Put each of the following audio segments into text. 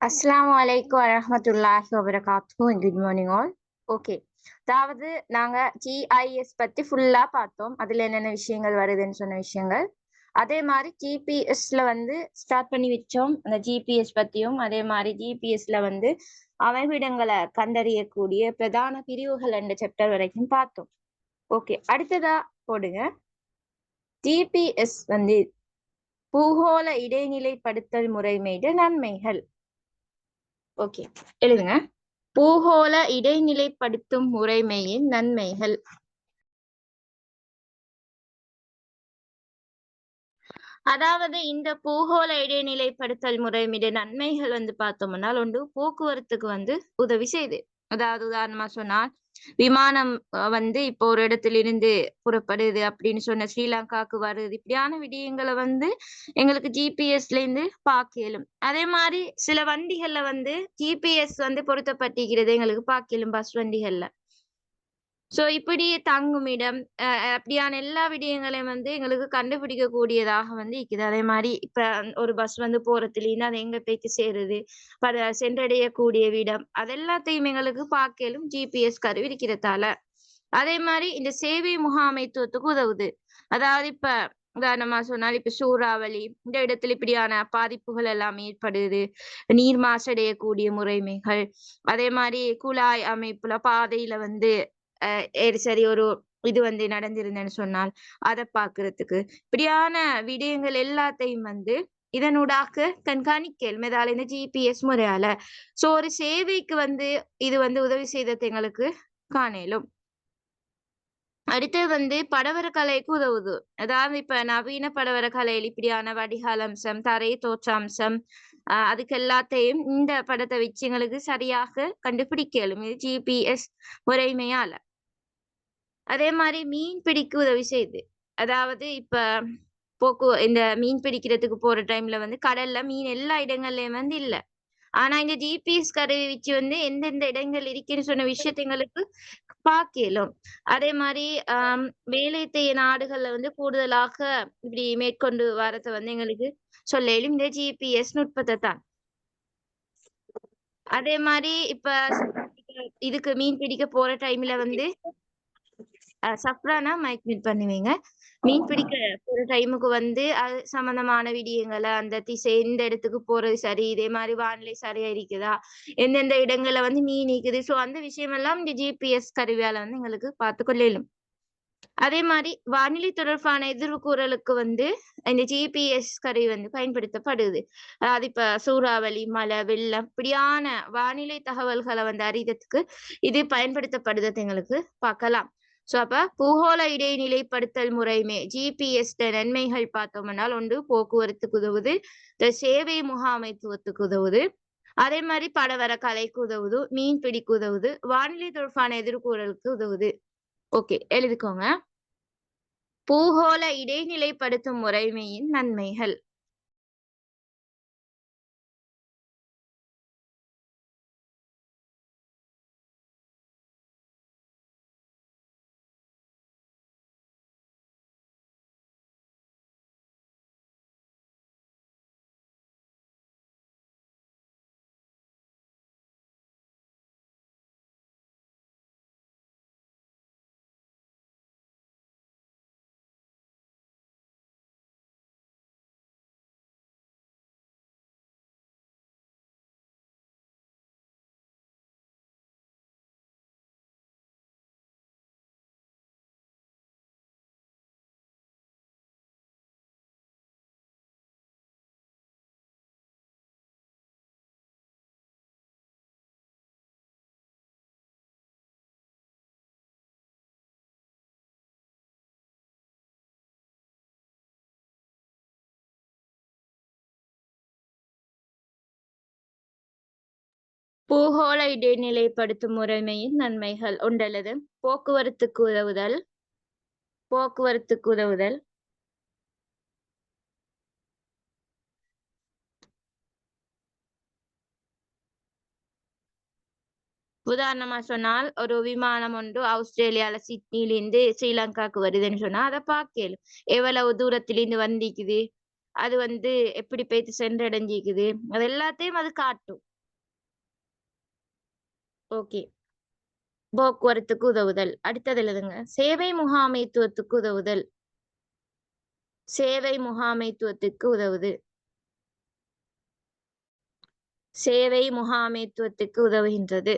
அஸ்ஸலாமு அலைக்கும் வரஹ்மத்துல்லாஹி வபரகாத்துஹு. Good morning all. ஓகே, அதாவது நாங்க ஜிஐஎஸ் பத்தி ஃபுல்லா பார்த்தோம். அதுல என்னென்ன விஷயங்கள் வருதுன்னு சொன்ன விஷயங்கள். அதே மாதிரி ஜிபிஎஸ்ல ஸ்டார்ட் பண்ணி வச்சோம். அந்த ஜிபிஎஸ் பத்தியும் அதே மாதிரி ஜிபிஎஸ்ல அமைவிடங்களை கண்டறியக்கூடிய பிரதான பிரிவுகள் என்ற சாப்டர் வரைக்கும் பார்த்தோம். ஓகே, அடுத்ததா போடுங்க. ஜிபிஎஸ் பூகோள இடைநிலைப்படுத்தல் முறைமையிட நன்மைகள். ஓகே, எழுதுங்க. பூகோள இடைநிலைப்படுத்தும் முறைமையின் நன்மைகள். அதாவது இந்த பூகோள இடைநிலைப்படுத்தல் முறைமையுடைய நன்மைகள் பார்த்தோம்னா, ஒன்று போக்குவரத்துக்கு உதவி செய்யுது. அதாவது உதாரணமா சொன்னால், விமானம் இப்போ ஒரு இடத்துல இருந்து புறப்படுது அப்படின்னு சொன்ன ஸ்ரீலங்காக்கு வருது. இப்படியான விடயங்களை எங்களுக்கு ஜிபிஎஸ்ல இருந்து பார்க்க இயலும். அதே மாதிரி சில வண்டிகள்ல ஜிபிஎஸ் பொருத்தப்பட்டிருக்கிறது எங்களுக்கு பார்க்க இயலும் பஸ் வண்டிகள்ல. சோ இப்படி தங்குமிடம் அப்படியான எல்லா விடயங்களையும் எங்களுக்கு கண்டுபிடிக்க கூடியதாக இருக்குது. அதே மாதிரி இப்ப ஒரு பஸ் போறதுலேருந்து அது எங்க போய்த்து சேருது, சென்றடையக்கூடிய விடம், அதெல்லாத்தையும் எங்களுக்கு பார்க்கலும் ஜிபிஎஸ் கருவி இருக்கிறதால. அதே மாதிரி இந்த சேவை முகாமைத்துவத்துக்கு உதவுது. அதாவது இப்ப உதாரணமா சொன்னால், இப்ப சூறாவளி இந்த இடத்துல இப்படியான பாதிப்புகள் எல்லாம் ஏற்படுது, நீர் மாசடையக்கூடிய முறைமைகள், அதே மாதிரி குழாய் அமைப்புல பாதையில சரி ஒரு இது நடந்திருந்தேன்னு சொன்னால் அதை பாக்குறதுக்கு இப்படியான விடயங்கள் எல்லாத்தையும் இதனூடாக கண்காணிக்கல் மெதால இந்த ஜிபிஎஸ் முறையால. சோ ஒரு சேவைக்கு இது உதவி செய்தது எங்களுக்கு காணலும். அடுத்து படவர கலைக்கு உதவுது. அதாவது இப்ப நவீன படவர கலையில் இப்படியான வடிகால் அம்சம், தரை தோற்றாம்சம், அதுக்கு எல்லாத்தையும் இந்த படத்தை வச்சு எங்களுக்கு சரியாக கண்டுபிடிக்கலும் இது ஜிபிஎஸ் முறைமையால. அதே மாதிரி மீன் பிடிக்க உதவி செய்யுது. அதாவது இப்ப இந்த மீன் பிடிக்கிறதுக்கு போற டைம்ல கடல்ல மீன் எல்லா இடங்கள்லயும் இல்ல. ஆனா இந்த ஜிபிஎஸ் கருவி வச்சு எந்தெந்த இடங்கள் இருக்குன்னு சொன்ன விஷயத்தை எங்களுக்கு பார்க்கலும். அதே மாதிரி மேலைத்தைய நாடுகள்ல கூடுதலாக இப்படி மேற்கொண்டு வரத எங்களுக்கு சொல்லலும் இந்த ஜிபிஎஸ் நுட்பத்தை தான். அதே மாதிரி இப்ப இதுக்கு மீன் பிடிக்க போற டைம்ல சஃப்ரானா மைக் மியூட் பண்ணுவீங்க. மீன் பிடிக்க போற டைமுக்கு அது சம்பந்தமான விடயங்களை, அந்த திசை எந்த இடத்துக்கு போறது சரி, இதே மாதிரி வானிலை சரியா இருக்குதா, எந்தெந்த இடங்கள்ல மீன் இருக்குது, சோ அந்த விஷயம் எல்லாம் இந்த ஜிபிஎஸ் கருவியால எங்களுக்கு பார்த்து கொள்ளலும். அதே மாதிரி வானிலை தொடர்பான எதிர்வு கூறலுக்கு இந்த ஜிபிஎஸ் கருவி பயன்படுத்தப்படுது. அதாவது இப்ப சூறாவளி, மழை, வெள்ளம் இப்படியான வானிலை தகவல்களை அறியறதுக்கு இது பயன்படுத்தப்படுறது எங்களுக்கு பார்க்கலாம். சோ அப்ப பூகோள இடைநிலைப்படுத்தல் முறைமை ஜிபிஎஸ் நன்மைகள் பார்த்தோம்னா, ஒன்று போக்குவரத்துக்கு உதவுது, சேவை முகாமைத்துவத்துக்கு உதவுது, அதே மாதிரி படவர கலைக்கு உதவுது, மீன் பிடிக்கு உதவுது, வானிலை தொடர்பான எதிர்கூறலுக்கு உதவுது. ஓகே, எழுதிக்கோங்க. பூகோள இடைநிலைப்படுத்தும் முறைமையின் நன்மைகள். பூகோள இடைநிலைப்படுத்தும் முறைமையின் நன்மைகள் ஒன்றல்லது போக்குவரத்துக்கு உதவுதல். போக்குவரத்துக்கு உதவுதல் உதாரணமா சொன்னால், ஒரு விமானம் ஒன்று ஆஸ்திரேலியால சிட்னிலிருந்து ஸ்ரீலங்காக்கு வருதுன்னு சொன்னா அதை பார்க்கலும். எவ்வளவு தூரத்திலிருந்து வந்திக்குது, அது எப்படி போயிட்டு சென்றடைஞ்சிக்குது, அது எல்லாத்தையும் அது காட்டும். ஓகே. போக்குவரத்துக்கு உதவுதல். அடுத்தது எழுதுங்க. சேவை முகாமைத்துவத்துக்கு உதவுதல். சேவை முகாமைத்துவத்துக்கு உதவுது. சேவை முகாமைத்துவத்துக்கு உதவுகின்றது.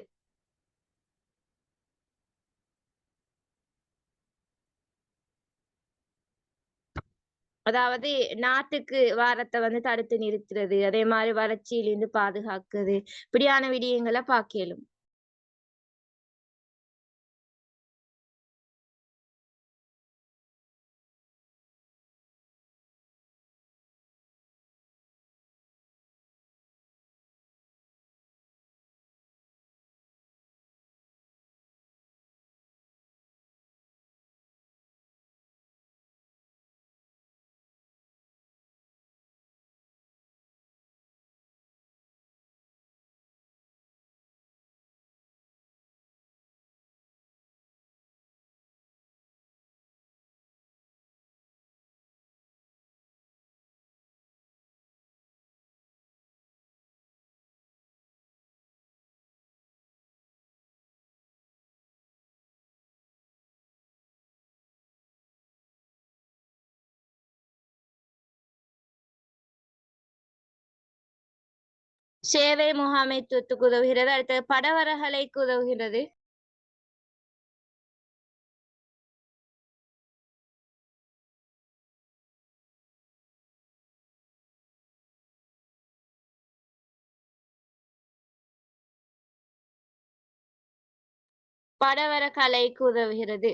அதாவது நாட்டுக்கு வாரத்த வந்து தடுத்து நிறுத்துறது. அதே மாரி வறட்சியிலிருந்து பாதுகாக்குது. இப்படியான விடயங்கள பாக்கேலும். சேவை முகாமைத்துவத்துக்கு உதவுகிறது. அடுத்தது படவரகலைக்கு உதவுகிறது. படவர கலைக்கு உதவுகிறது.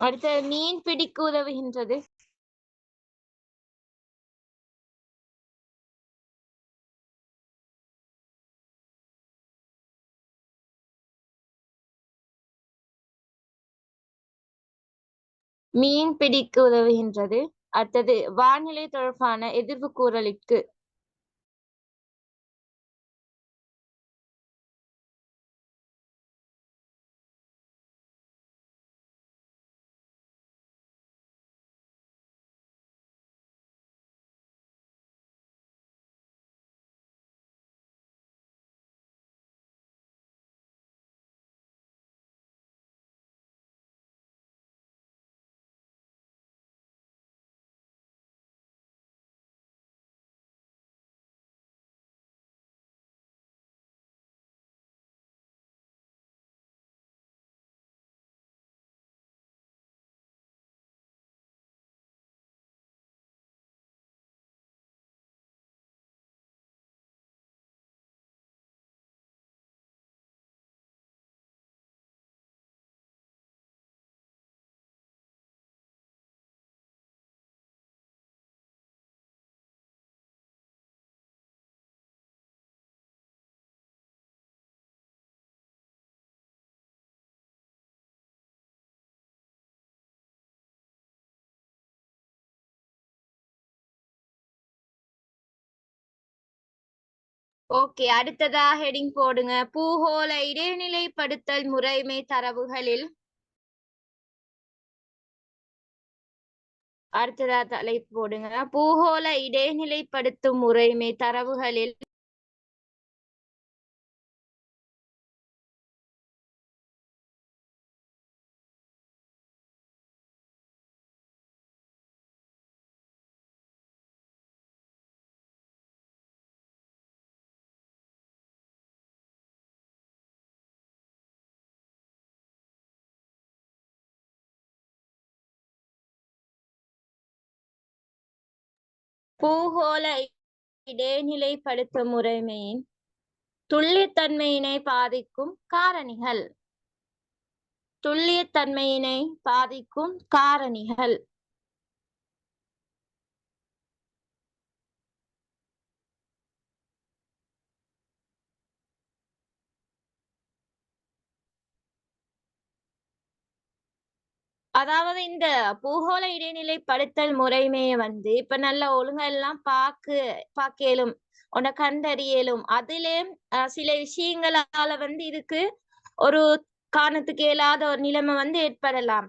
அடுத்தது மீன் பிடிக்க உதவுகின்றது. மீன் பிடிக்க உதவுகின்றது. அடுத்தது வானிலை தொடர்பான எதிர்வு கூறலிற்கு. ஓகே. அடுத்ததா ஹெடிங் போடுங்க. பூகோள இடைநிலைப்படுத்தல் முறைமை தரவுகளில். அடுத்ததா தலைப்பு போடுங்க. பூகோள இடைநிலைப்படுத்தும் முறைமை தரவுகளில். பூகோள இடைநிலைப்படுத்தும் முறைமையின் துல்லியத்தன்மையினை பாதிக்கும் காரணிகள். துல்லியத்தன்மையினை பாதிக்கும் காரணிகள். அதாவது இந்த பூகோள இடைநிலைப்படுத்தல் முறைமைய வந்து இப்ப நல்ல ஒழுங்கா எல்லாம் பாக்க இயலும். உன்னை கண்டறியலும். அதிலே சில விஷயங்களால வந்து இதுக்கு ஒரு காரணத்துக்கு இயலாத ஒரு நிலைமை வந்து ஏற்படலாம்.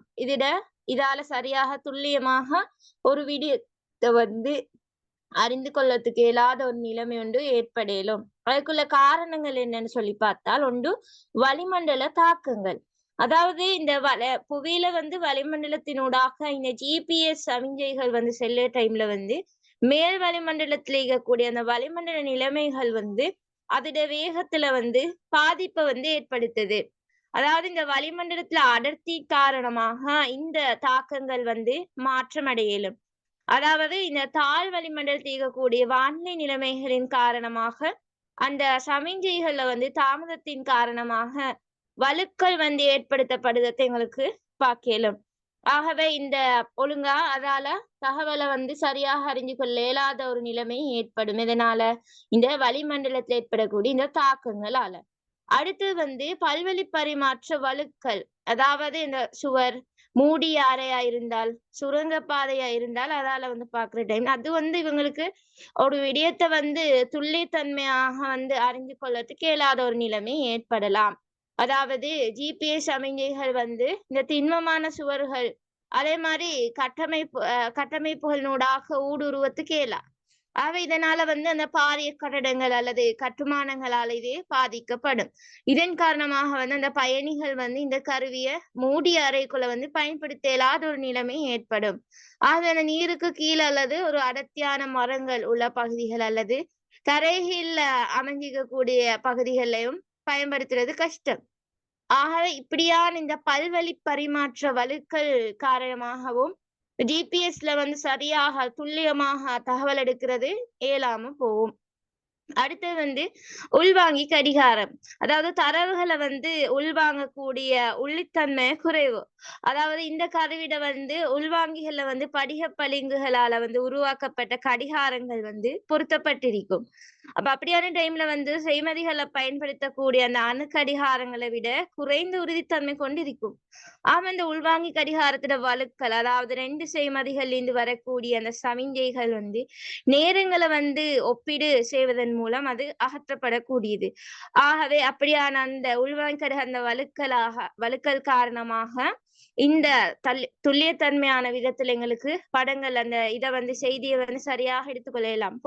இதால சரியாக துல்லியமாக ஒரு விடயத்தை வந்து அறிந்து கொள்ளத்துக்கு இயலாத ஒரு நிலைமை ஒன்று ஏற்படலும். அதுக்குள்ள காரணங்கள் என்னன்னு சொல்லி பார்த்தால் ஒன்று வளிமண்டல தாக்கங்கள். அதாவது இந்த புவியில வந்து வளிமண்டலத்தினூடாக இந்த GPS சமிஞ்சைகள் வந்து செல்ல டைம்ல வந்து மேல் வளிமண்டலத்துல இருக்கக்கூடிய அந்த வளிமண்டல நிலைமைகள் வந்து அதோட வேகத்துல வந்து பாதிப்பை வந்து ஏற்படுத்துது. அதாவது இந்த வளிமண்டலத்துல அடர்த்தி காரணமாக இந்த தாக்கங்கள் வந்து மாற்றம் அடையலும். அதாவது இந்த தாழ் வளிமண்டலத்தில் இருக்கக்கூடிய வானிலை நிலைமைகளின் காரணமாக அந்த சமிஞ்சைகள்ல வந்து தாமதத்தின் காரணமாக வலுக்கள் வந்து ஏற்படுத்தப்படுவதை எங்களுக்கு பார்க்கலும். ஆகவே இந்த ஒழுங்கா அதால தகவலை வந்து சரியாக அறிஞ்சு கொள்ள இயலாத ஒரு நிலைமை ஏற்படும். இதனால இந்த வளிமண்டலத்தில் ஏற்படக்கூடிய இந்த தாக்கங்களால அடுத்து வந்து பல்வழி பரிமாற்ற வலுக்கள். அதாவது இந்த சுவர் மூடிய அறையா இருந்தால், சுரங்க பாதையா இருந்தால் அதால வந்து பாக்குற டைம் அது வந்து இவங்களுக்கு ஒரு விடயத்தை வந்து துல்லியத்தன்மையாக வந்து அறிந்து கொள்ளறதுக்கு இயலாத ஒரு நிலைமை ஏற்படலாம். அதாவது GPS சமிஞ்சைகள் வந்து இந்த திண்மமான சுவர்கள் அதே மாதிரி கட்டமைப்புகளினூடாக ஊடுருவத்துக்கு இயலாம். ஆகவே இதனால வந்து அந்த பாரிய கட்டடங்கள் அல்லது கட்டுமானங்களால் இது பாதிக்கப்படும். இதன் காரணமாக வந்து அந்த பயணிகள் வந்து இந்த கருவியை மூடிய அறைக்குள்ள வந்து பயன்படுத்த இயலாத ஒரு நிலைமை ஏற்படும். ஆகவே அந்த நீருக்கு கீழே அல்லது ஒரு அடர்த்தியான மரங்கள் உள்ள பகுதிகள் அல்லது தரைகீழ அமைஞ்சிக்கக்கூடிய பகுதிகளையும் பயன்படுத்துறது கஷ்டம். ஆகவே இப்படியான இந்த பல்வழி பரிமாற்ற வலுக்கள் காரணமாகவும் GPSல வந்து சரியாக துல்லியமாக தகவல் எடுக்கிறது இயலாம போகும். அடுத்தது வந்து உள்வாங்கி கடிகாரம். அதாவது தரவுகளை வந்து உள்வாங்கக்கூடிய உள்ளித்தன்மை குறைவு. அதாவது இந்த கருவிட வந்து உள்வாங்கிகள்ல வந்து படிக பளிங்குகளால வந்து உருவாக்கப்பட்ட கடிகாரங்கள் வந்து பொருத்தப்பட்டிருக்கும். அப்ப அப்படியான டைம்ல வந்து செய்மதிகளை பயன்படுத்தக்கூடிய அந்த அணு கடிகாரங்களை விட குறைந்த உறுதித்தன்மை கொண்டிருக்கும். ஆமா, இந்த உள்வாங்கி கடிகாரத்தோட வலுக்கள் அதாவது 2 செய்மதிகள்ல இருந்து வரக்கூடிய அந்த சமிஞ்சைகள் வந்து நேரங்களை வந்து ஒப்பீடு செய்வதன் மூலம் அது அகற்றப்படக்கூடியது. ஆகவே அப்படியான அந்த உள்வாங்கி கடிகார அந்த வலுக்கள் காரணமாக இந்த துல்லியத்தன்மையான விதத்துல எங்களுக்கு படங்கள் அந்த இதை வந்து செய்தியை வந்து சரியாக எடுத்துக்கொள்ளலாம்.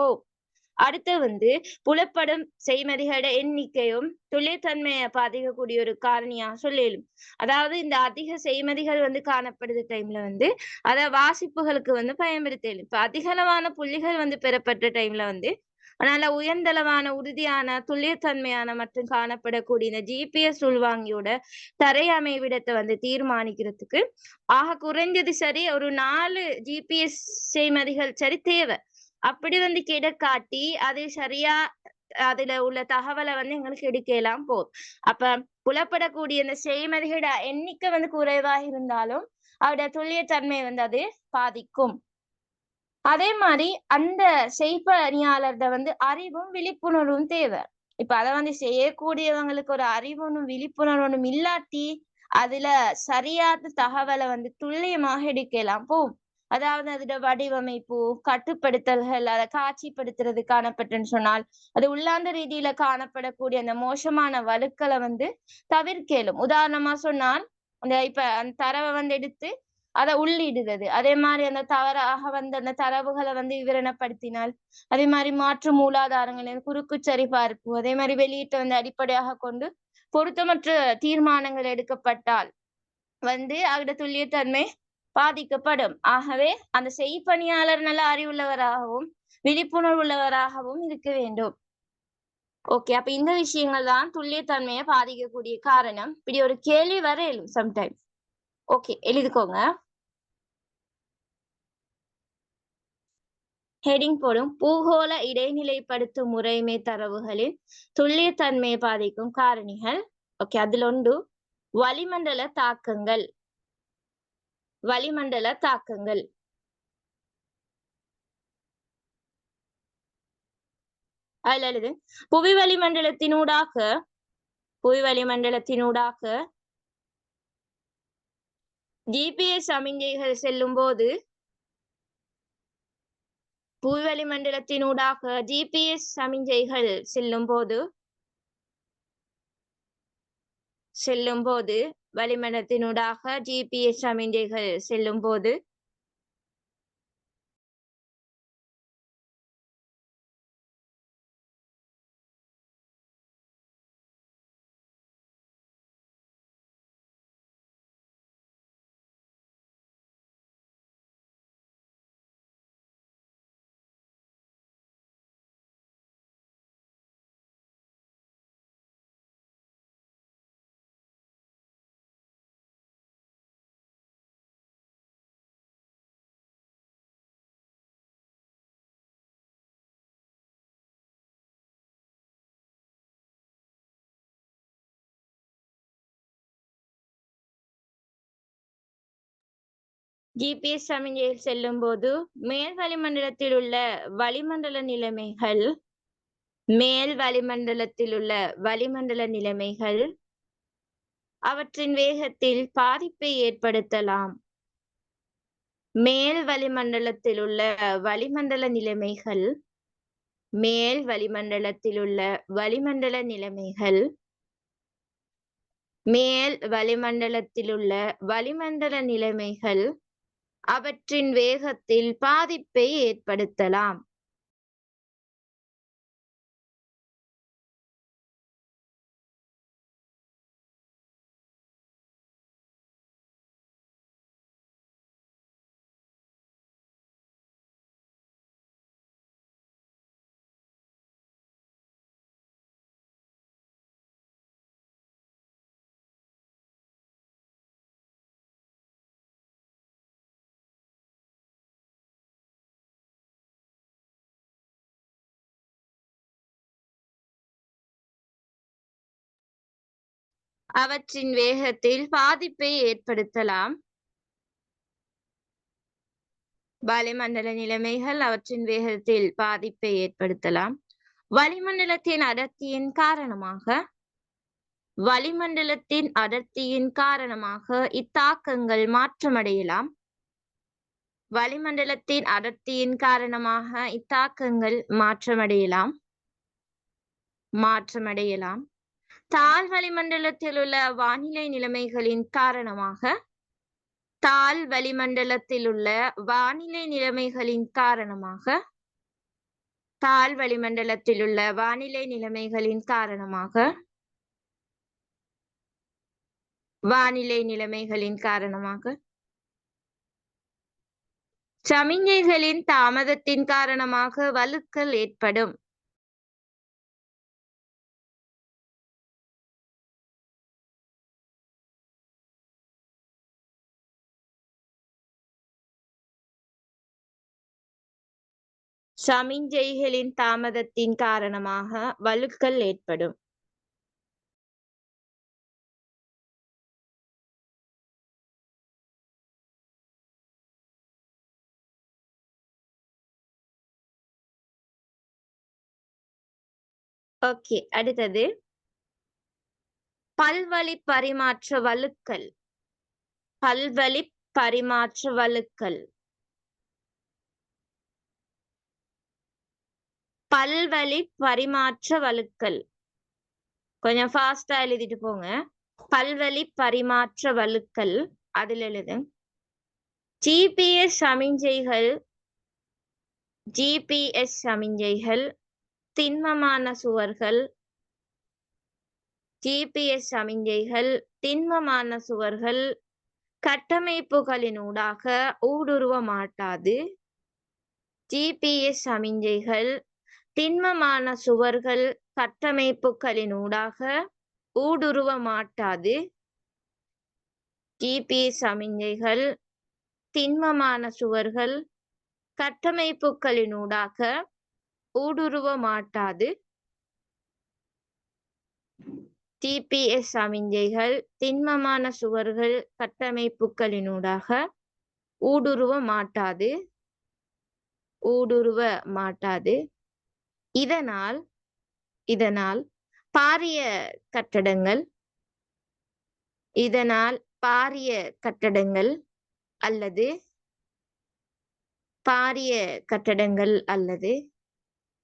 அடுத்து வந்து புலப்படும் செய்மதிகளோட எண்ணிக்கையும் துல்லியத்தன்மையை பாதிக்கக்கூடிய ஒரு காரணியா சொல்லலும். அதாவது இந்த அதிக செய்மதிகள் வந்து காணப்படுற டைம்ல வந்து அத வாசிப்புகளுக்கு வந்து பயன்படுத்தலும். இப்ப அதிகளவான புள்ளிகள் வந்து பெறப்பட்ட டைம்ல வந்து அதனால உயர்ந்தளவான உறுதியான துல்லியத்தன்மையான மற்றும் காணப்படக்கூடிய இந்த GPS உள்வாங்கியோட தரை அமைவிடத்தை வந்து தீர்மானிக்கிறதுக்கு குறைஞ்சது சரி ஒரு 4 GPS செய்மதிகள் சரி தேவை. அப்படி வந்து காட்டி அது சரியா அதுல உள்ள தகவலை வந்து எங்களுக்கு எடுக்கலாம் போதும். அப்ப புலப்படக்கூடிய இந்த செய்மதிகளோட எண்ணிக்கை வந்து குறைவாக இருந்தாலும் அவருடைய துல்லியத்தன்மையை வந்து அது பாதிக்கும். அதே மாதிரி அந்த செய்பணியாளர்கிட்ட வந்து அறிவும் விழிப்புணர்வும் தேவை. இப்ப அதை வந்து செய்யக்கூடியவங்களுக்கு ஒரு அறிவுணும் விழிப்புணர்வும் இல்லாட்டி அதுல சரியான தகவலை வந்து துல்லியமாக எடுக்கலாம் போகும். அதாவது அதோட வடிவமைப்பு கட்டுப்படுத்தல்கள் அதை காட்சிப்படுத்துறது காணப்பட்டுன்னு சொன்னால் அது உள்ளாந்த ரீதியில காணப்படக்கூடிய அந்த மோசமான வலுக்களை வந்து தவிர்க்கலும். உதாரணமா சொன்னால் இப்ப அந்த தரவை வந்து எடுத்து அதை உள்ளிடுறது. அதே மாதிரி அந்த தவறாக வந்து அந்த தரவுகளை வந்து விவரணப்படுத்தினால் அதே மாதிரி மாற்று மூலாதாரங்களின் குறுக்கு சரிபார்ப்பு அதே மாதிரி வெளியீட்டை வந்து அடிப்படையாக கொண்டு பொருத்தமற்ற தீர்மானங்கள் எடுக்கப்பட்டால் வந்து அதோட துல்லியத்தன்மை பாதிக்கப்படும். ஆகவே அந்த செய்பணியாளர் நல்ல அறிவுள்ளவராகவும் விழிப்புணர்வு உள்ளவராகவும் இருக்க வேண்டும். ஓகே, அப்ப இந்த விஷயங்கள் தான் துல்லியத்தன்மையை பாதிக்கக்கூடிய காரணம். இப்படி ஒரு கேள்வி வர இயலும் சம்டைம். ஓகே, எழுதிக்கோங்க. ஹெடிங் போடும் பூகோள இடைநிலைப்படுத்தும் முறைமை தரவுகளின் துல்லியத்தன்மையை பாதிக்கும் காரணிகள். ஓகே, அதுல ஒன்று வளிமண்டல தாக்கங்கள். வளிமண்டல தாக்கங்கள் அதுல எழுது புவி வளிமண்டலத்தினூடாக GPS சமிஞ்சைகள் செல்லும் போது புல்வெளிமண்டலத்தினூடாக GPS சமிஞ்சைகள் செல்லும்போது வளிமண்டலத்தினூடாக GPS சமிஞ்சைகள் செல்லும்போது GPS சமிஞ்சையில் செல்லும்போது மேல் வளிமண்டலத்தில் உள்ள வளிமண்டல நிலைமைகள் அவற்றின் வேகத்தில் பாதிப்பை ஏற்படுத்தலாம். மேல் வளிமண்டலத்தில் உள்ள வளிமண்டல நிலைமைகள் அவற்றின் வேகத்தில் பாதிப்பை ஏற்படுத்தலாம். அவற்றின் வேகத்தில் பாதிப்பை ஏற்படுத்தலாம். வளிமண்டல நிலைமைகள் அவற்றின் வேகத்தில் பாதிப்பை ஏற்படுத்தலாம். வளிமண்டலத்தின் அடர்த்தியின் காரணமாக இத்தாக்கங்கள் மாற்றமடையலாம். தாழ் வளிமண்டலத்தில் உள்ள வானிலை நிலைமைகளின் காரணமாக சமிஞ்சைகளின் தாமதத்தின் காரணமாக வழுக்கல் ஏற்படும். சமிஞ்சைகளின் தாமதத்தின் காரணமாக வழுக்கல் ஏற்படும். ஓகே, அடுத்தது பல்வழி பரிமாற்ற வழுக்கல். கொஞ்சம் ஃபாஸ்டா எழுதிட்டு போங்க. பல்வழி பரிமாற்ற வழுக்கல். அதில் எழுது GPS சமிஞ்சைகள் திண்மமான சுவர்கள் கட்டமைப்புகளினூடாக ஊடுருவ மாட்டாது. GPS சமிஞ்சைகள் திண்மமான சுவர்கள் கட்டமைப்புகளினூடாக ஊடுருவ மாட்டாது. GPS சமிஞ்சைகள் திண்மமான சுவர்கள் கட்டமைப்புகளினூடாக ஊடுருவ மாட்டாது. GPS சமிஞ்சைகள் திண்மமான சுவர்கள் கட்டமைப்புகளினூடாக ஊடுருவ மாட்டாது. இதனால் பாரிய கட்டடங்கள் அல்லது பாரிய கட்டடங்கள் அல்லது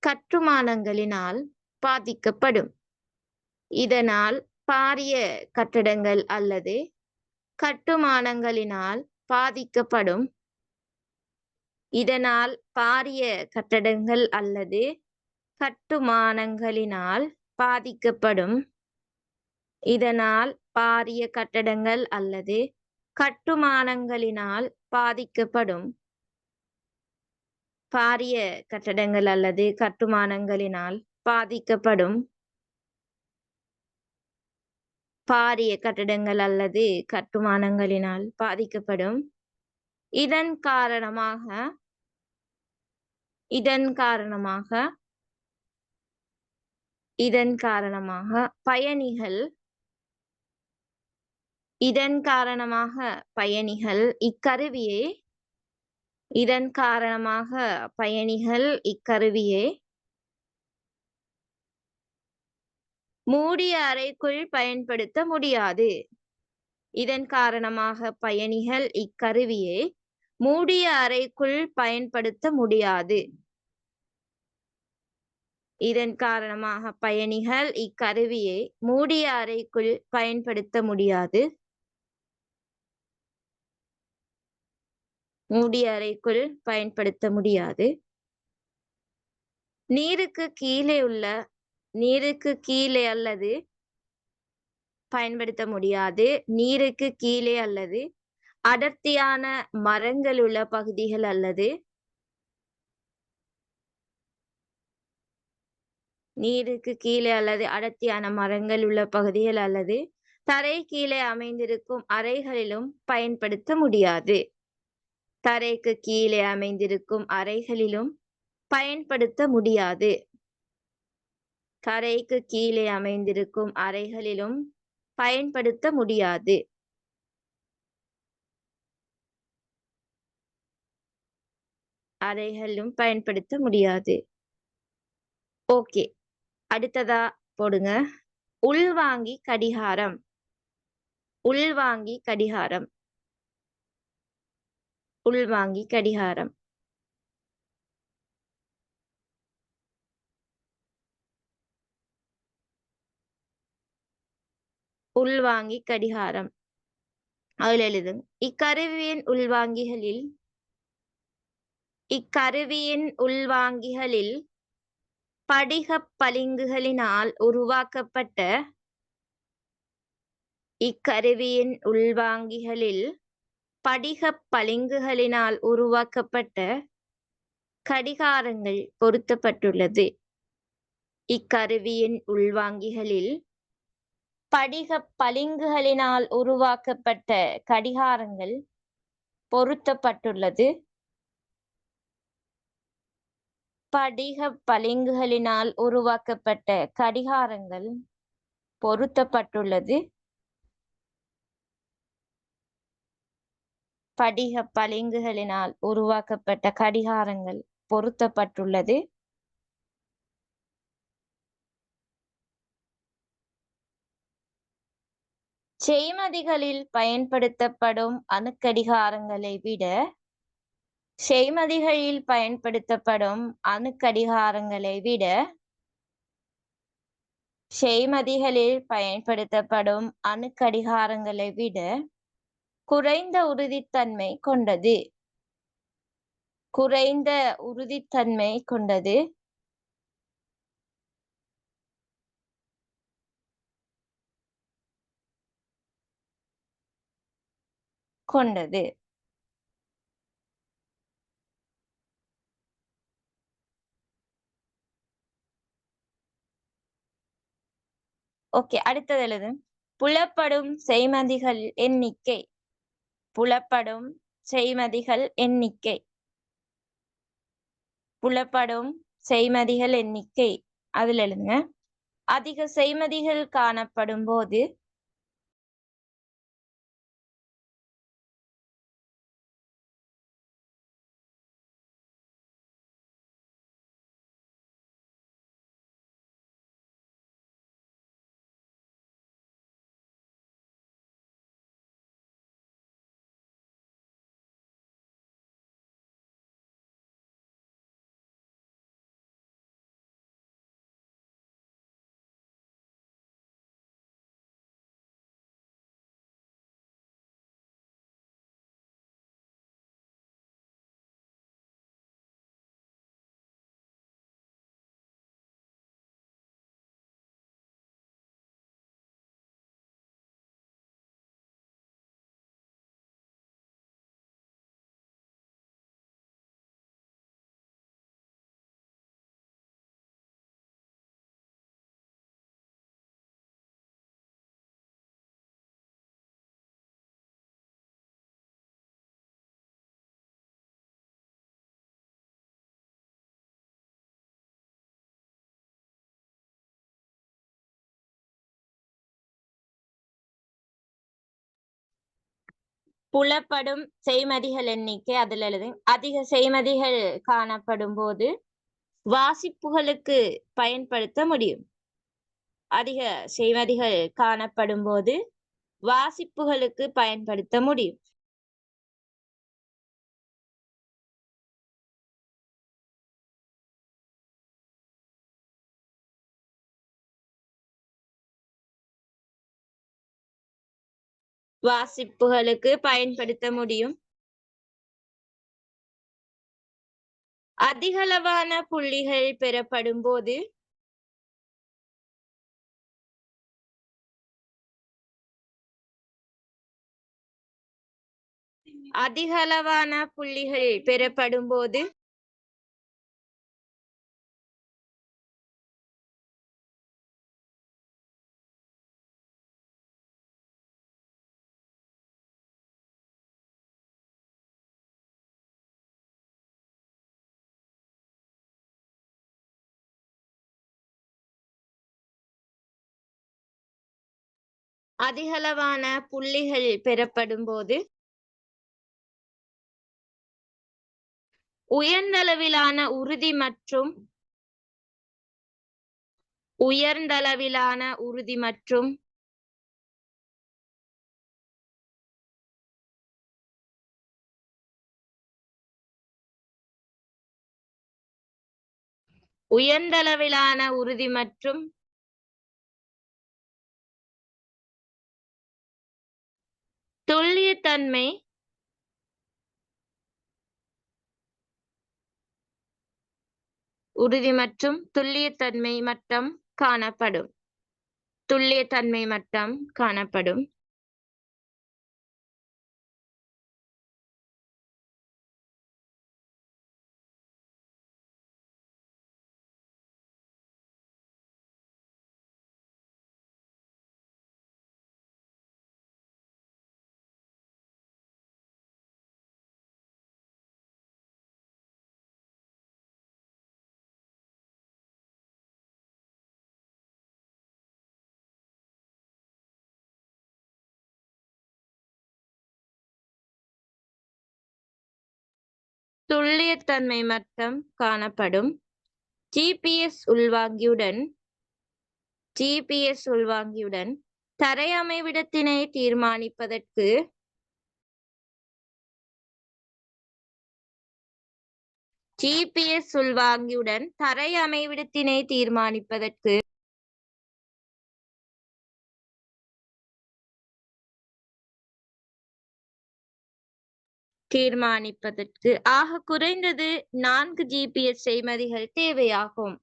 கட்டுமானங்களினால் பாதிக்கப்படும். இதனால் பாரிய கட்டடங்கள் அல்லது கட்டுமானங்களினால் பாதிக்கப்படும். இதனால் பாரிய கட்டடங்கள் அல்லது கட்டுமானங்களினால் பாதிக்கப்படும். இதனால் பாரிய கட்டடங்கள் அல்லது கட்டுமானங்களினால் பாதிக்கப்படும். பாரிய கட்டடங்கள் அல்லது கட்டுமானங்களினால் பாதிக்கப்படும். பாரிய கட்டடங்கள் அல்லது கட்டுமானங்களினால் பாதிக்கப்படும். இதன் காரணமாக இதன் காரணமாக இதன் காரணமாக பயணிகள் இதன் காரணமாக பயணிகள் இக்கருவியை இதன் காரணமாக பயணிகள் இக்கருவியை மூடிய அறைக்குள் பயன்படுத்த முடியாது. இதன் காரணமாக பயணிகள் இக்கருவியை மூடிய அறைக்குள் பயன்படுத்த முடியாது. இதன் காரணமாக பயணிகள் இக்கருவியை மூடிய அறைக்குள் பயன்படுத்த முடியாது. மூடிய அறைக்குள் பயன்படுத்த முடியாது. நீருக்கு கீழே அல்லது பயன்படுத்த முடியாது. நீருக்கு கீழே அல்லது அடர்த்தியான மரங்கள் உள்ள பகுதிகள் அல்லது நீருக்கு கீழே அல்லது அடர்த்தியான மரங்கள் உள்ள பகுதிகள் அல்லது தரை கீழே அமைந்திருக்கும் அறைகளிலும் பயன்படுத்த முடியாது. தரைக்கு கீழே அமைந்திருக்கும் அறைகளிலும் பயன்படுத்த முடியாது. தரைக்கு கீழே அமைந்திருக்கும் அறைகளிலும் பயன்படுத்த முடியாது. அறைகளிலும் பயன்படுத்த முடியாது. ஓகே, அடுத்ததா போடுங்க. உள்வாங்கி கடிகாரம். உள்வாங்கி கடிகாரம். உள்வாங்கி கடிகாரம். உள்வாங்கி கடிகாரம். அதில் எழுதுங்க. இக்கருவியின் உள்வாங்கிகளில் படிகப் பளிங்குகளினால் உருவாக்கப்பட்ட இக்கருவியின் உள்வாங்கிகளில் படிகப் பளிங்குகளினால் உருவாக்கப்பட்ட கடிகாரங்கள் பொருத்தப்பட்டுள்ளது. இக்கருவியின் உள்வாங்கிகளில் படிகப் பளிங்குகளினால் உருவாக்கப்பட்ட கடிகாரங்கள் பொருத்தப்பட்டுள்ளது. படிகப் பளிங்குகளினால் உருவாக்கப்பட்ட கடிகாரங்கள் பொருத்தப்பட்டுள்ளது. படிகப் பளிங்குகளினால் உருவாக்கப்பட்ட கடிகாரங்கள் பொருத்தப்பட்டுள்ளது. செய்மதிகளில் பயன்படுத்தப்படும் அணுக்கடிகாரங்களை விட செய்மதிகளில் பயன்படுத்தப்படும் அணுக்கடிகாரங்களை விட செய்மதிகளில் பயன்படுத்தப்படும் அணுக்கடிகாரங்களை விட குறைந்த உறுதித்தன்மை கொண்டது. குறைந்த உறுதித்தன்மை கொண்டது. கொண்டது. ஓகே, அடுத்தது எழுது. புலப்படும் செய்மதிகள் எண்ணிக்கை. புலப்படும் செய்மதிகள் எண்ணிக்கை. புலப்படும் செய்மதிகள் எண்ணிக்கை. அதில் எழுதுங்க. அதிக செய்மதிகள் காணப்படும் போது புலப்படும் செய்மதிகள் எண்ணிக்கை அதுல எழுது. அதிக செய்மதிகள் காணப்படும் போது வாசிப்புகளுக்கு பயன்படுத்த முடியும். அதிக செய்மதிகள் காணப்படும் போது வாசிப்புகளுக்கு பயன்படுத்த முடியும். வாசிப்புகளுக்கு பயன்படுத்த முடியும். அதிகளவான புள்ளிகள் பெறப்படும் போது அதிகளவான புள்ளிகள் பெறப்படும் போது அதிகளவான புள்ளிகள் பெறப்படும் போது உயர்ந்தளவிலான உறுதி மற்றும் உயர்ந்தளவிலான உறுதி மற்றும் உயர்ந்தளவிலான உறுதி மற்றும் துல்லியத்தன்மை உறுதி மற்றும் துல்லியத்தன்மை மட்டம் காணப்படும். துல்லியத்தன்மை மட்டம் காணப்படும். துல்லியத்தன்மை மட்டம் காணப்படும். ஜிபிஎஸ் உள்வாங்கியுடன் தரை அமைவிடத்தினை தீர்மானிப்பதற்கு ஜிபிஎஸ் உள்வாங்கியுடன் தரை அமைவிடத்தினை தீர்மானிப்பதற்கு ஆக குறைந்தது 4 ஜிபிஎஸ் செய்மதிகள் தேவையாகும்.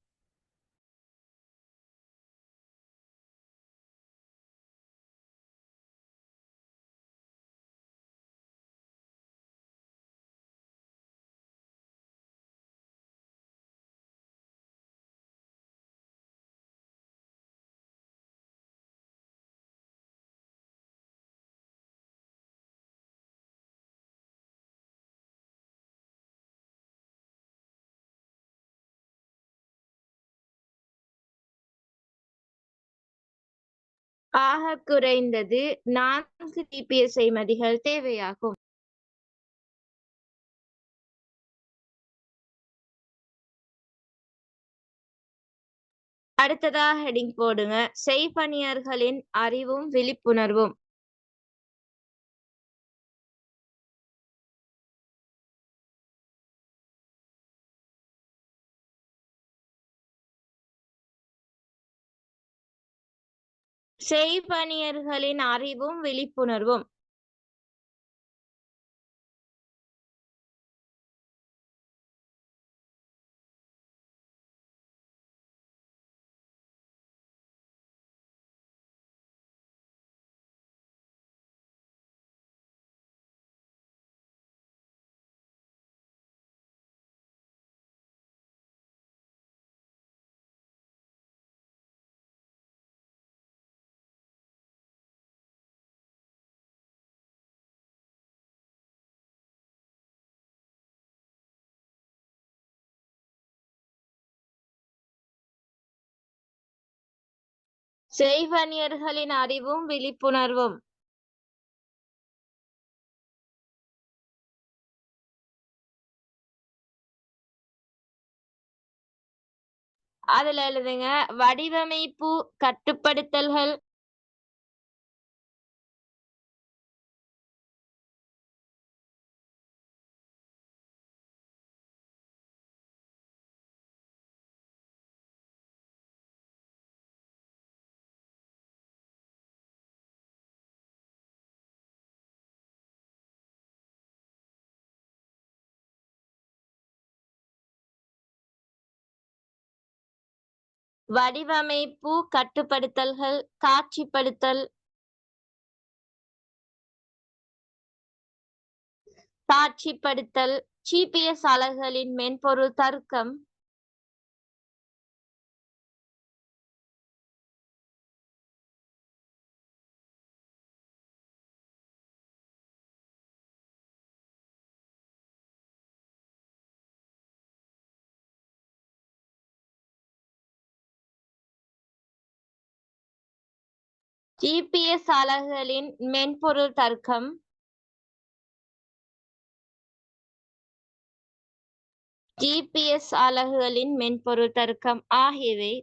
ஆக குறைந்தது 4 ஜிபிஎஸ் செய்மதிகள் தேவையாகும். அடுத்ததா ஹெடிங் போடுங்க. செய்பணியர்களின் அறிவும் விழிப்புணர்வும். செய்பணியர்களின் அறிவும் விழிப்புணர்வும். செய்பணியர்களின் அறிவும் விழிப்புணர்வும். அதுல எழுதுங்க. வடிவமைப்பு கட்டுப்படுத்தல்கள். வடிவமைப்பு கட்டுப்படுத்தல்கள், காட்சிப்படுத்தல். காட்சிப்படுத்தல், ஜிபிஎஸ் அலகுகளின் மென்பொருள் தருக்கம். ஜிபிஎஸ் அலகுகளின் மென்பொருள் தர்க்கம். ஜிபிஎஸ் அலகுகளின் மென்பொருள் தர்க்கம் ஆகியவை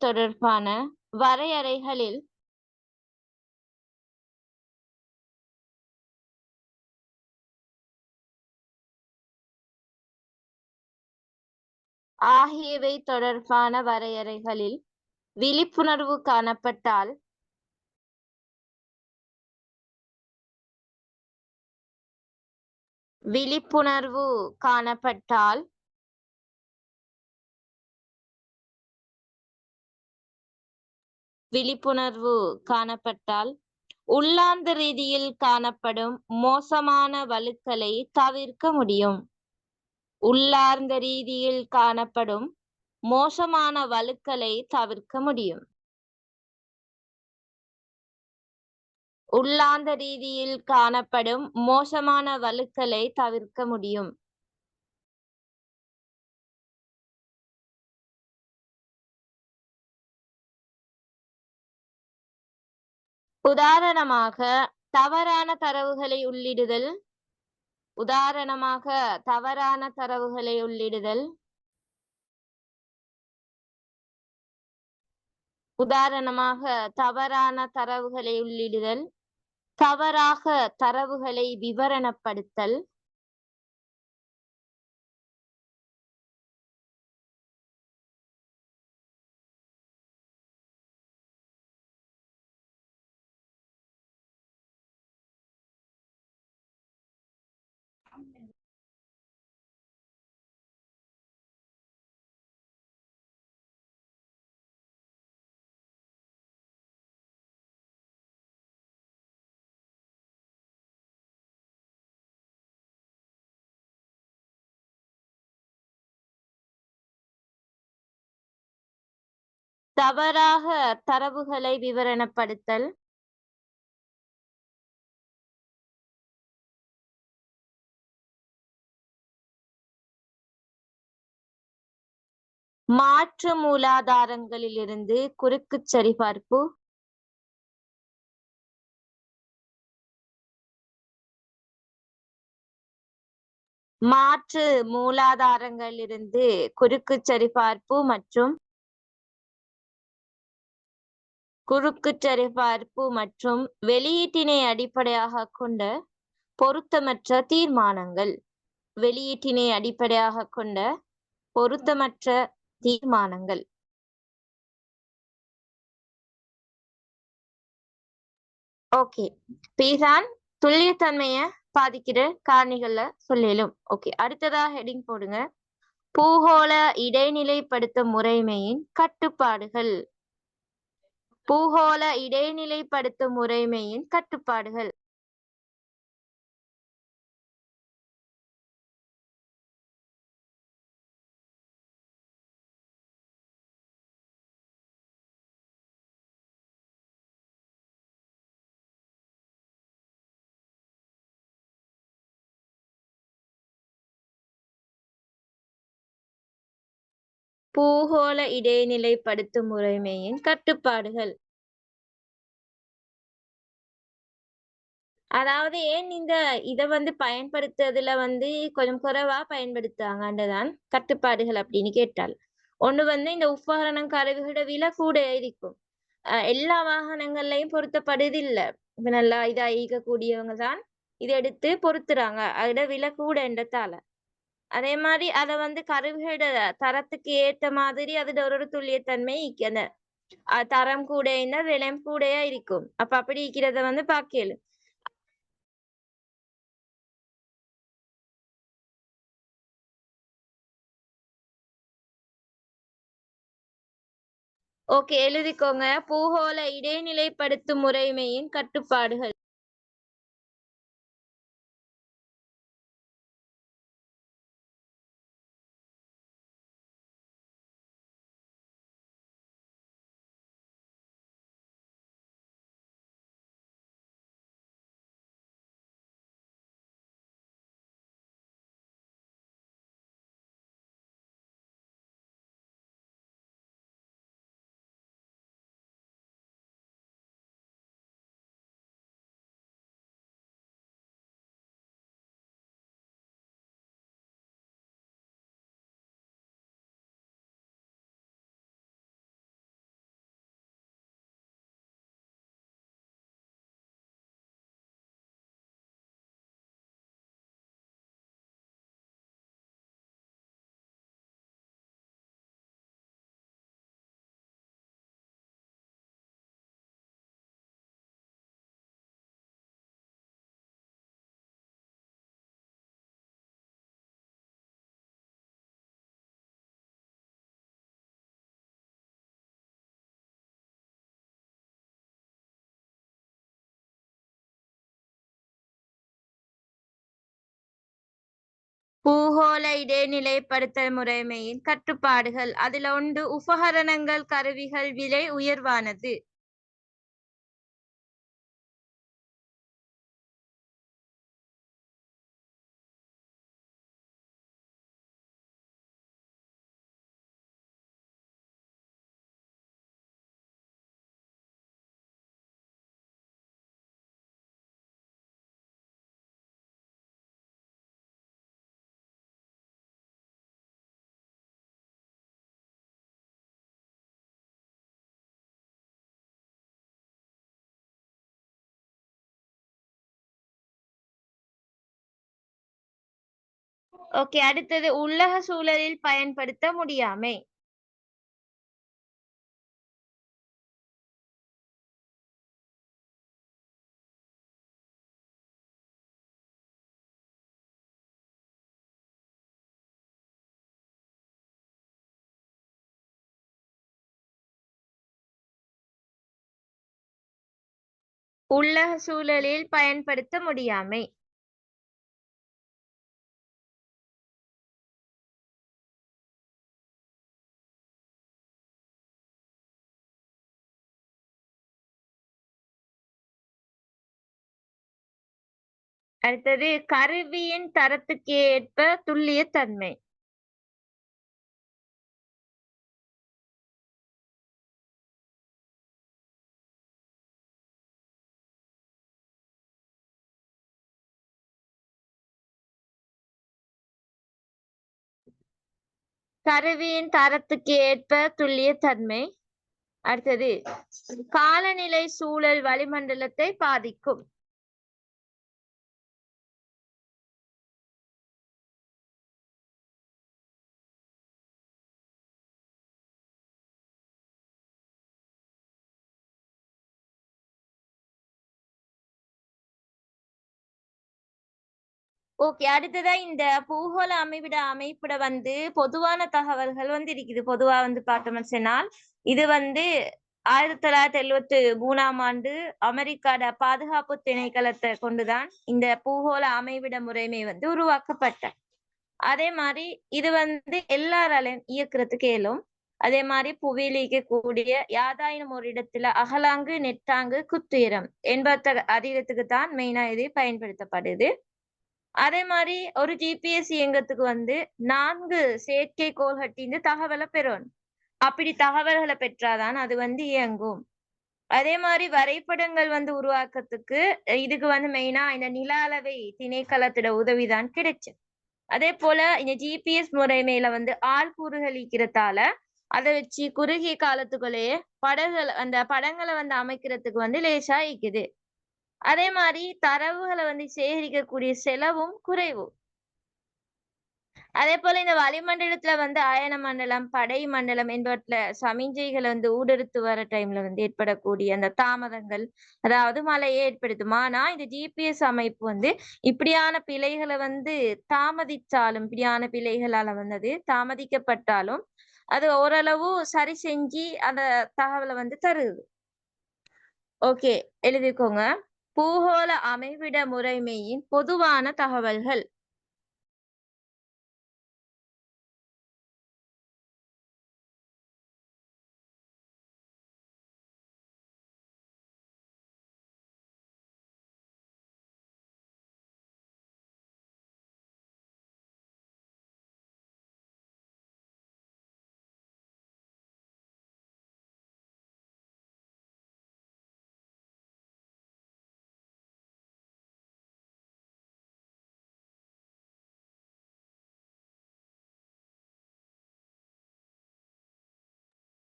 தொடர்பான வரையறைகளில் விழிப்புணர்வு காணப்பட்டால் உள்ளார்ந்த ரீதியில் காணப்படும் மோசமான வழுக்கலை தவிர்க்க முடியும். உள்ளார்ந்த ரீதியில் காணப்படும் மோசமான வழுக்கலை தவிர்க்க முடியும். உள்ளார்ந்த ரீதியில் காணப்படும் மோசமான வழுக்கலை தவிர்க்க முடியும். உதாரணமாக தவறான தரவுகளை உள்ளிடுதல். தவறாக தரவுகளை விவரணப்படுத்தல். தவறாக தரவுகளை விவரணப்படுத்தல். மாற்று மூலாதாரங்களிலிருந்து குறுக்குச் சரிபார்ப்பு. மாற்று மூலாதாரங்களிலிருந்து குறுக்குச் சரிபார்ப்பு மற்றும் வெளியீட்டினை அடிப்படையாகக் கொண்ட பொருத்தமற்ற தீர்மானங்கள். ஓகே, இதுதான் துல்லியத்தன்மைய பாதிக்கிற காரணிகள்ல சொல்லலும். ஓகே, அடுத்ததா ஹெடிங் போடுங்க. பூகோள இடைநிலைப்படுத்தும் முறைமையின் கட்டுப்பாடுகள். பூகோள இடைநிலைப்படுத்தும் முறைமையின் கட்டுப்பாடுகள். பூகோள இடைநிலைப்படுத்தும் முறைமையின் கட்டுப்பாடுகள். அதாவது ஏன் இத பயன்படுத்துறதுல கொஞ்சம் குறைவா பயன்படுத்துறாங்கன்றதான் கட்டுப்பாடுகள் அப்படின்னு கேட்டால். ஒண்ணு இந்த உபகரணம் கருவிகளோட விலை கூட இருக்கும். எல்லா வாகனங்கள்லயும் பொருத்தப்படுதில்ல. இப்ப நல்லா இதா ஈக்கக்கூடியவங்க தான் இத எடுத்து பொருத்துறாங்க. அதோட விலை கூடன்றதால. அதே மாரி அத கருவிகளோட தரத்துக்கு ஏத்த மாதிரி அதுல ஒரு துல்லியத்தன்மை அந்த தரம் கூடன்னா விலையும் கூடயா இருக்கும். அப்ப அப்படி இருக்கிறத பாக்கேலும். ஓகே எழுதிக்கோங்க. பூகோள இடைநிலைப்படுத்தும் முறைமையின் கட்டுப்பாடுகள். பூகோள இடைநிலைப்படுத்தல் முறைமையின் கட்டுப்பாடுகள். அதுல ஒன்று உபகரணங்கள் கருவிகள் விலை உயர்வானது. ஓகே அடுத்தது உள்ளக சூழலில் பயன்படுத்த முடியாமை. உள்ளக சூழலில் பயன்படுத்த முடியாமை. அடுத்தது கருவியின் தரத்துக்கு ஏற்ப துல்லியத்தன்மை. கருவியின் தரத்துக்கு ஏற்ப துல்லியத்தன்மை. அடுத்தது காலநிலை சூழல் வளிமண்டலத்தை பாதிக்கும். ஓகே அடுத்ததா இந்த பூகோள அமைப்பிட பொதுவான தகவல்கள் இருக்குது. பொதுவா பார்த்தோம்னு சொன்னால் இது 1973ஆம் ஆண்டு அமெரிக்காட பாதுகாப்பு திணைக்களத்தை கொண்டுதான் இந்த பூகோள அமைவிட முறைமை உருவாக்கப்பட்ட. அதே மாதிரி இது எல்லாராலையும் இயக்குறதுக்கு இயலும். அதே மாதிரி புவியில இருக்கக்கூடிய யாதாயினும் ஒரு இடத்துல அகலாங்கு நெட்டாங்கு குத்துயரம் என்பத்த அதிகத்துக்கு தான் மெயினா இது பயன்படுத்தப்படுது. அதே மாதிரி ஒரு ஜிபிஎஸ் இயங்கத்துக்கு 4 செயற்கைக்கோள் கட்டிந்து தகவலை பெறணும். அப்படி தகவல்களை பெற்றாதான் அது இயங்கும். அதே மாதிரி வரைபடங்கள் வந்து உருவாக்கத்துக்கு இதுக்கு வந்து மெயினா இந்த நில அளவை திணைக்களத்தோட உதவிதான் கிடைச்சு. அதே போல இந்த ஜிபிஎஸ் முறைமையில வந்து ஆள்கூறுகள் இருக்கிறதால அதை வச்சு குறுகிய காலத்துக்குள்ளேயே அந்த படங்களை வந்து அமைக்கிறதுக்கு வந்து லேசா இருக்குது. அதே மாதிரி தரவுகளை வந்து சேகரிக்கக்கூடிய செலவும் குறைவு. அதே போல இந்த வளிமண்டலத்துல வந்து அயன மண்டலம், படை மண்டலம் என்பவற்றில சமிஞ்சைகளை வந்து ஊடறுத்து வர டைம்ல வந்து ஏற்படக்கூடிய அந்த தாமதங்கள், அதாவது மழையை ஏற்படுத்தும். ஆனா இந்த ஜிபிஎஸ் அமைப்பு வந்து இப்படியான பிழைகளை வந்து இப்படியான பிழைகளால வந்து அது தாமதிக்கப்பட்டாலும் அது ஓரளவு சரி செஞ்சு அந்த தகவலை வந்து தருது. ஓகே, எழுதிக்கோங்க. பூகோள அமைவிட முறைமையின் பொதுவான தகவல்கள்.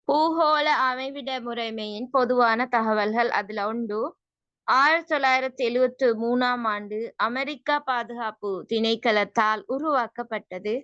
பூகோள அமைவிட முறைமையின் பொதுவான தகவல்கள் அதுல உண்டு. 1973ஆம் ஆண்டு அமெரிக்கா பாதுகாப்பு திணைக்களத்தால் உருவாக்கப்பட்டது.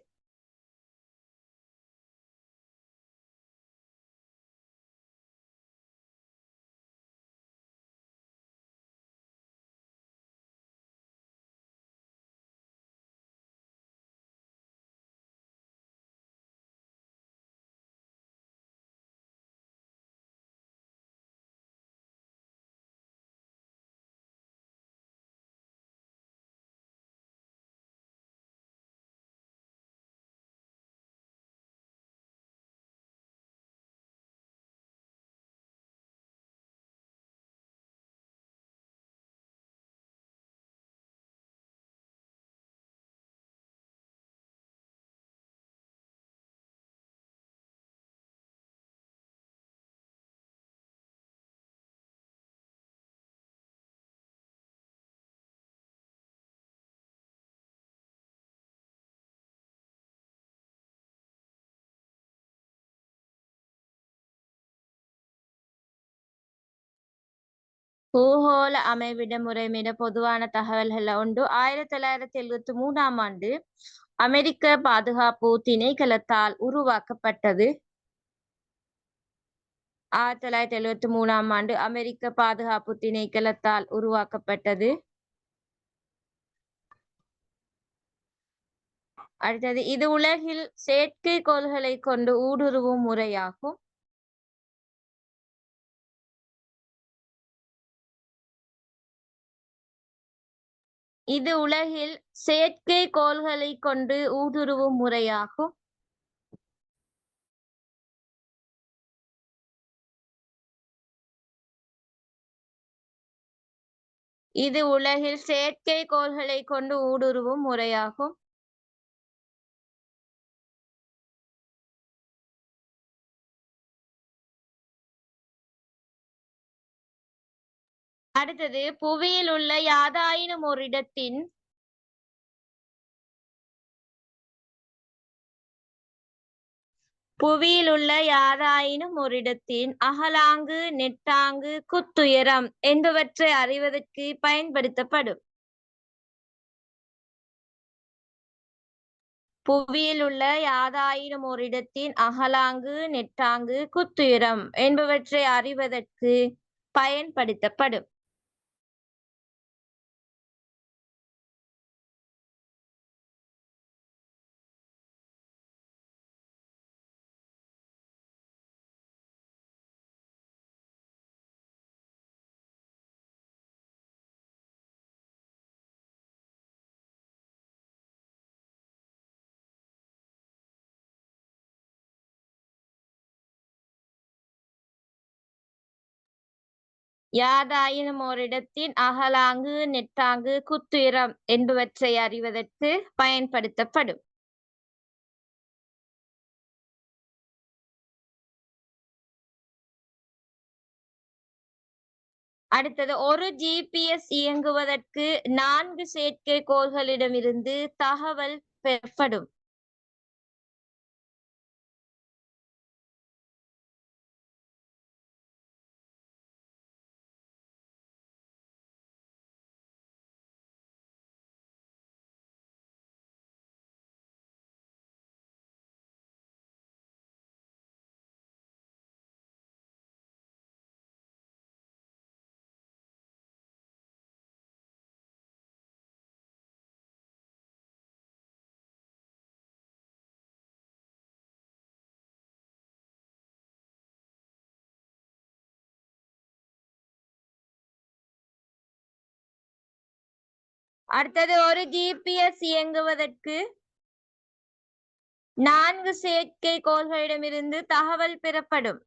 பூகோள அமைவிட முறைமையிட பொதுவான தகவல்கள் உண்டு. 1973ஆம் ஆண்டு அமெரிக்க பாதுகாப்பு திணைக்களத்தால் உருவாக்கப்பட்டது. 1973ஆம் ஆண்டு அமெரிக்க பாதுகாப்பு திணைக்களத்தால் உருவாக்கப்பட்டது. அடுத்தது, இது உலகில் செயற்கைக்கோள்களை கொண்டு ஊடுருவும் முறையாகும். இது உலகில் செயற்கைக்கோள்களை கொண்டு ஊடுருவும் முறையாகும். இது உலகில் செயற்கைக்கோள்களை கொண்டு ஊடுருவும் முறையாகும். அடுத்தது, புவியில் உள்ள யாதாயினும் ஒரு இடத்தின் அகலாங்கு, நெட்டாங்கு, குத்துயரம் என்பவற்றை அறிவதற்கு பயன்படுத்தப்படும். புவியில் உள்ள யாதாயினும் ஒரு இடத்தின் அகலாங்கு, நெட்டாங்கு, குத்துயரம் என்பவற்றை அறிவதற்கு பயன்படுத்தப்படும். யாதாயினும் ஓரிடத்தின் அகலாங்கு, நெட்டாங்கு, குத்துயரம் என்பவற்றை அறிவதற்கு பயன்படுத்தப்படும். அடுத்தது ஒரு ஜிபிஎஸ் இயங்குவதற்கு 4 செயற்கைக்கோள்களிடமிருந்து தகவல் பெறப்படும். அடுத்தது ஒரு ஜிபிஎஸ் இயங்குவதற்கு 4 செயற்கைக்கோள்களிடமிருந்து தகவல் பெறப்படும்.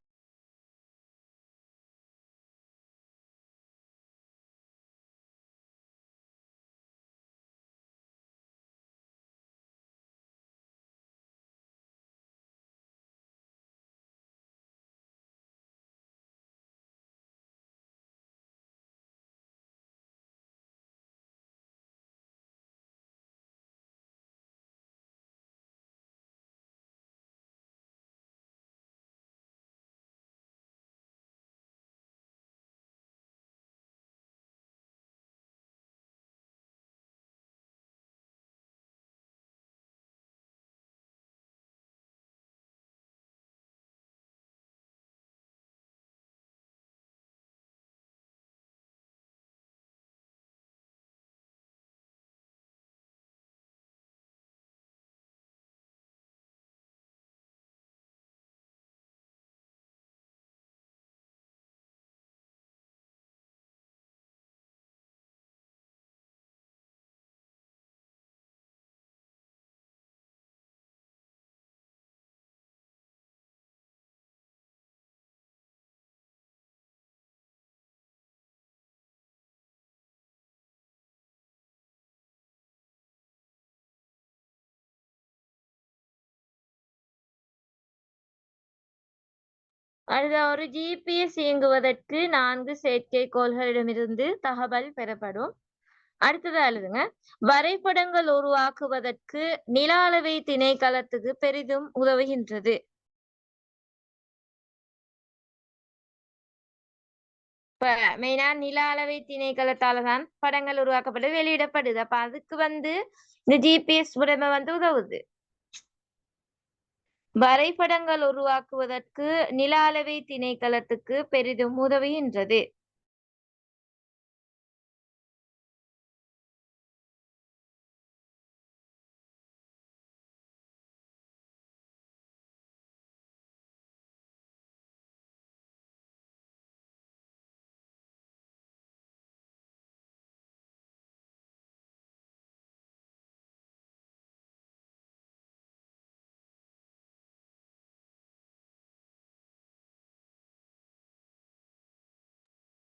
அடுத்த ஒரு ஜிபிஎஸ் இயங்குவதற்கு 4 செயற்கைக்கோள்களிடமிருந்து தகவல் பெறப்படும். அடுத்தது எழுதுங்க. வரைபடங்கள் உருவாக்குவதற்கு நில அளவை திணைக்களத்துக்கு பெரிதும் உதவுகின்றது. இப்ப மெயினா நில அளவை திணைக்களத்தால தான் படங்கள் உருவாக்கப்பட்டு வெளியிடப்படுது. அப்ப அதுக்கு இந்த ஜிபிஎஸ் முறைமை உதவுது. வரைபடங்கள் உருவாக்குவதற்கு நில அளவை திணைக்களத்துக்கு பெரிதும் உதவுகின்றது.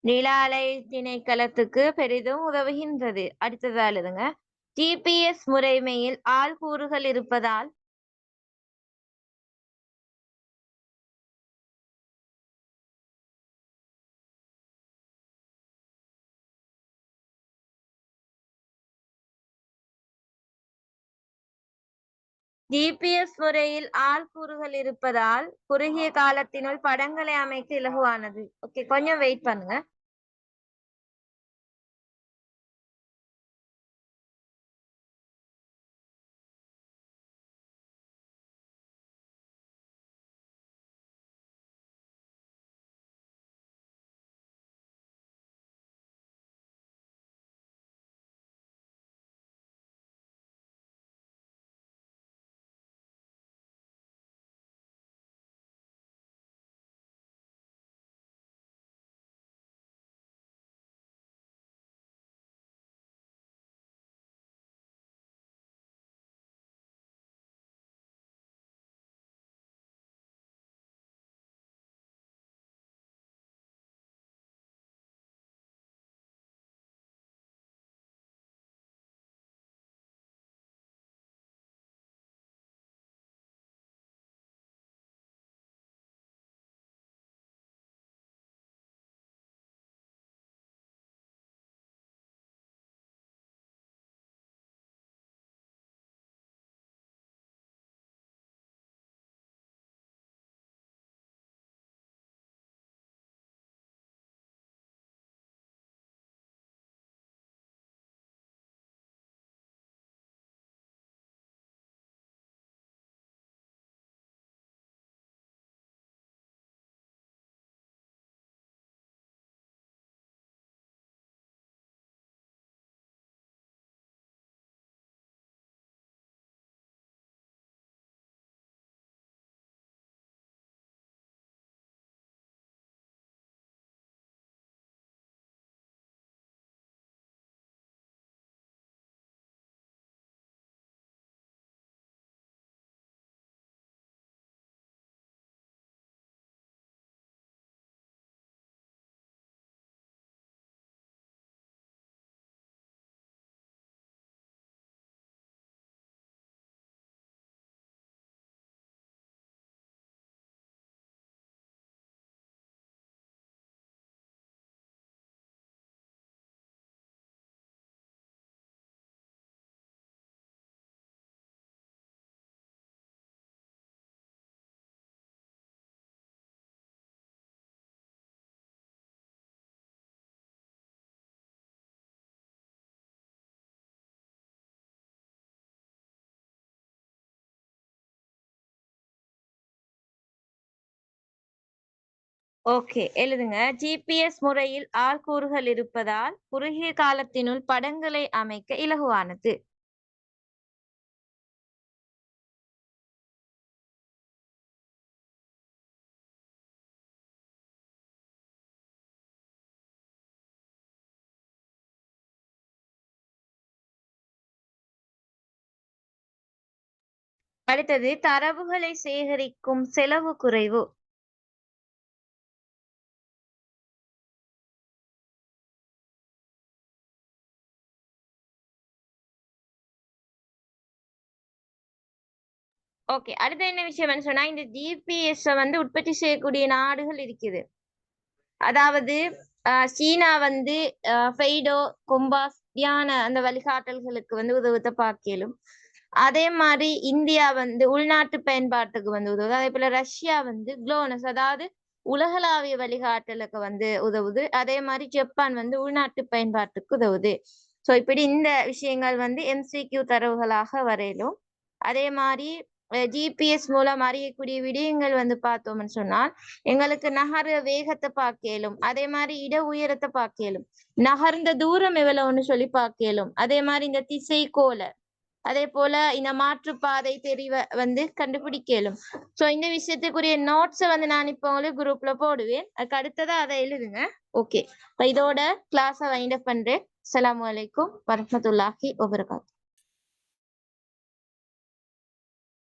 நில அலை திணைக்களத்துக்கு பெரிதும் உதவுகின்றது. அடுத்தது எழுதுங்க. ஜிபிஎஸ் முறைமையில் ஆள்கூறுகள் இருப்பதால் ஜிபிஎஸ் முறையில் ஆள்கூறுகள் இருப்பதால் குறுகிய காலத்தினுள் படங்களை அமைக்க இலகுவானது. ஓகே, கொஞ்சம் வெயிட் பண்ணுங்க. ஓகே, எழுதுங்க. ஜிபிஎஸ் முறையில் ஆள்கூறுகள் இருப்பதால் குறுகிய காலத்தினுள் படங்களை அமைக்க இலகுவானது. அடுத்தது தரவுகளை சேகரிக்கும் செலவு குறைவு. ஓகே. அடுத்து என்ன விஷயம்னு சொன்னா, இந்த ஜிபிஎஸ் வந்து உற்பத்தி செய்யக்கூடிய நாடுகள் இருக்குது. அதாவது சீனா வந்து ஃபெய்டோ, கொம்பாஸ், தியான அந்த வழிகாட்டல்களுக்கு வந்து உதவுத்த பாக்கியலும். அதே மாதிரி இந்தியா வந்து உள்நாட்டு பயன்பாட்டுக்கு வந்து உதவுது. அதே போல ரஷ்யா வந்து குளோனஸ் அதாவது உலகளாவிய வழிகாட்டலுக்கு வந்து உதவுது. அதே மாதிரி ஜப்பான் வந்து உள்நாட்டு பயன்பாட்டுக்கு உதவுது. சோ இப்படி இந்த விஷயங்கள் வந்து எம்சிக்யூ தரவுகளாக வரையிலும். அதே மாதிரி ஜிபிஎஸ் மூலம் அறியக்கூடிய விடயங்கள் வந்து பார்த்தோம்னு சொன்னால் எங்களுக்கு நகர வேகத்தை பார்க்கலும், அதே மாதிரி இட உயரத்தை பார்க்கலும், நகர்ந்த தூரம் எவ்வளவுன்னு சொல்லி பார்க்கலும், அதே மாதிரி இந்த திசை கோல, அதே போல இந்த மாற்றுப்பாதை தெரிவ வந்து கண்டுபிடிக்கலும். சோ இந்த விஷயத்துக்குரிய நோட்ஸை வந்து நான் இப்போ உங்களுக்கு குரூப்ல போடுவேன். அதுக்கு அடுத்ததா அதை எழுதுங்க. ஓகே, இதோட கிளாஸை வைண்ட் அப் பண்றேன். அஸ்ஸலாமு அலைக்கும் வரஹ்மத்துல்லாஹி வபரகாத்துஹு.